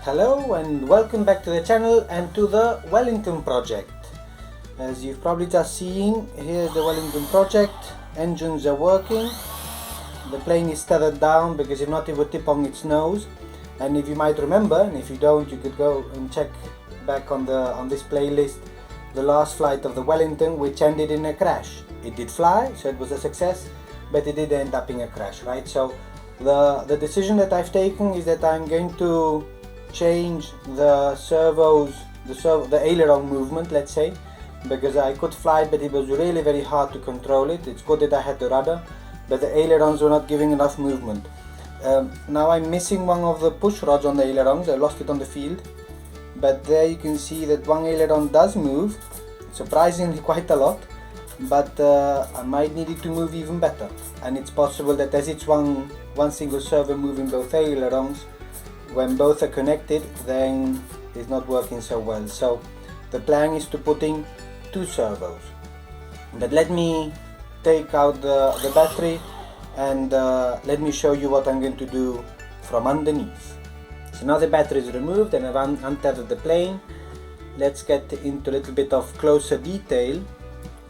Hello and welcome back to the channel and to the Wellington project. As you've probably just seen, here's the Wellington project. Engines are working. The plane is tethered down because if not it would tip on its nose. And if you might remember, and if you don't, you could go and check back on this playlist the last flight of the Wellington, which ended in a crash. It did fly, so it was a success, but it did end up in a crash, right? So the decision that I've taken is that I'm going to change the servos, the aileron movement, let's say, because I could fly, but it was really very hard to control it. It's good that I had the rudder, but the ailerons were not giving enough movement. Now I'm missing one of the push rods on the ailerons. I lost it on the field, but there you can see that one aileron does move, surprisingly quite a lot, but I might need it to move even better. And it's possible that as it's one single servo moving both ailerons, when both are connected, then it's not working so well. So the plan is to put in two servos. But let me take out the battery and let me show you what I'm going to do from underneath. So now the battery is removed and I've untethered the plane. Let's get into a little bit of closer detail.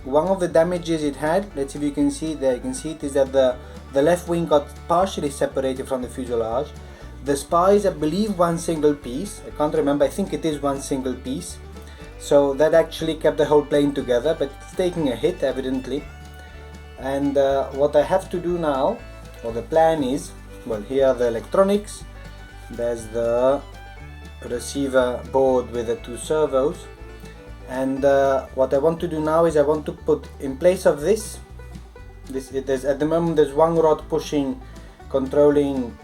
One of the damages it had, let's see if you can see it there, you can see it, is that the left wing got partially separated from the fuselage. The spar is, I believe, one single piece. I can't remember, I think it is one single piece. So that actually kept the whole plane together, but it's taking a hit evidently. And what I have to do now, or the plan is, well, here are the electronics. There's the receiver board with the two servos. And what I want to do now is I want to put in place of this at the moment there's one rod pushing, controlling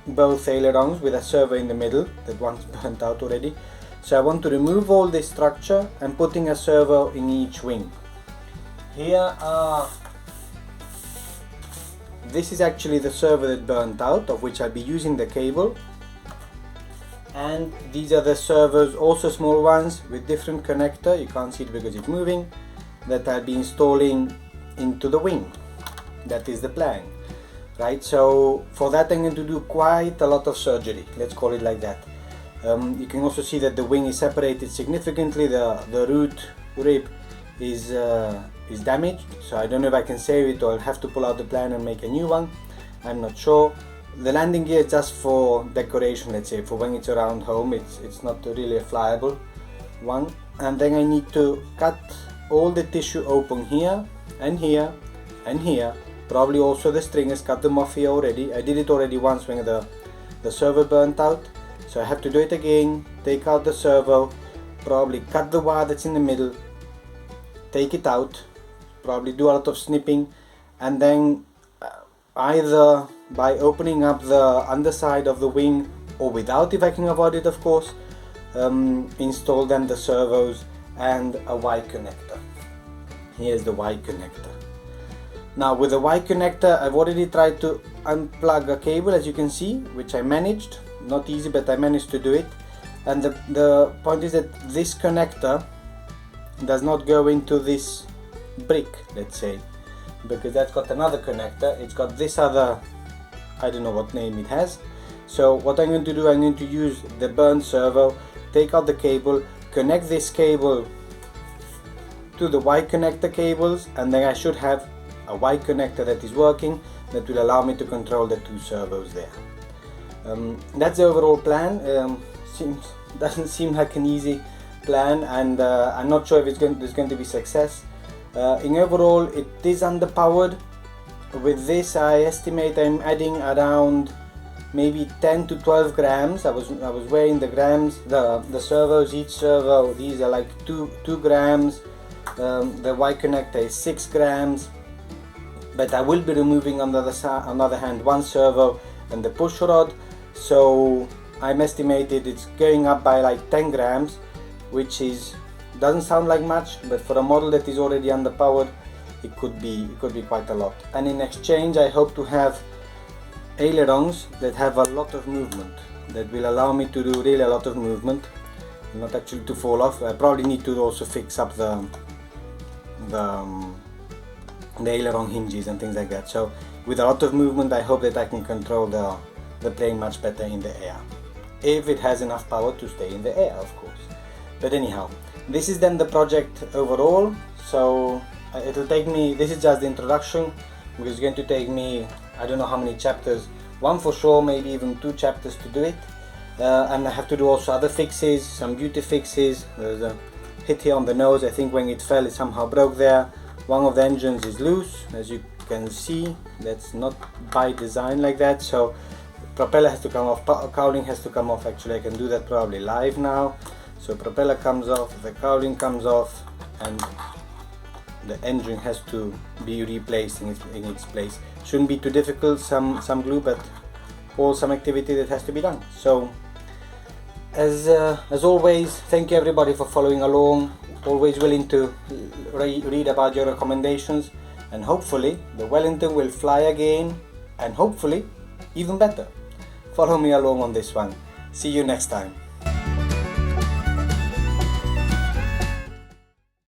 both ailerons with a servo in the middle. That one's burnt out already. So I want to remove all this structure and putting a servo in each wing. Here this is actually the servo that burnt out, of which I'll be using the cable. And these are the servos, also small ones with different connector, you can't see it because it's moving, that I'll be installing into the wing. That is the plan, right? So for that I'm going to do quite a lot of surgery, let's call it like that. You can also see that the wing is separated significantly. The root rib is damaged, so I don't know if I can save it or I'll have to pull out the plan and make a new one. I'm not sure. The landing gear is just for decoration, let's say, for when it's around home. It's not really a flyable one. And then I need to cut all the tissue open here and here and here. Probably also the stringers, cut them off here already. I did it already once when the servo burnt out. So I have to do it again, take out the servo, probably cut the wire that's in the middle, take it out, probably do a lot of snipping, and then either by opening up the underside of the wing or without, if I can avoid it of course, install then the servos and a Y connector. Here's the Y connector. Now with the Y connector I've already tried to unplug a cable, as you can see, which I managed. Not easy, but I managed to do it. And the point is that this connector does not go into this brick, let's say, because that's got another connector. It's got this other, I don't know what name it has. So what I'm going to do, I'm going to use the burnt servo, take out the cable, connect this cable to the Y connector cables, and then I should have a Y connector that is working, that will allow me to control the two servos there. That's the overall plan. Doesn't seem like an easy plan, and I'm not sure if there's going to be success. In overall, it is underpowered. With this, I estimate I'm adding around maybe 10 to 12 grams. I was weighing the grams. The servos, each servo, these are like 2 grams. The Y connector is 6 grams. But I will be removing on the other hand one servo and the push rod. So I'm estimated it's going up by like 10 grams, which doesn't sound like much, but for a model that is already underpowered, it could be quite a lot. And in exchange, I hope to have ailerons that have a lot of movement, that will allow me to do really a lot of movement, not actually to fall off. I probably need to also fix up the aileron hinges and things like that. So with a lot of movement, I hope that I can control the plane much better in the air. if it has enough power to stay in the air, of course. But anyhow, this is then the project overall. So it'll take me, this is just the introduction, because it's going to take me, I don't know how many chapters, one for sure, maybe even 2 chapters to do it. And I have to do also other fixes, some beauty fixes. There's a hit here on the nose. I think when it fell it somehow broke there. One of the engines is loose, as you can see. That's not by design like that, so propeller has to come off, cowling has to come off. Actually I can do that probably live now. So propeller comes off, the cowling comes off, and the engine has to be replaced in its place. Shouldn't be too difficult, some glue, but some activity that has to be done. So as always, thank you everybody for following along. Always willing to read about your recommendations, and hopefully the Wellington will fly again, and hopefully even better. Follow me along on this one. See you next time.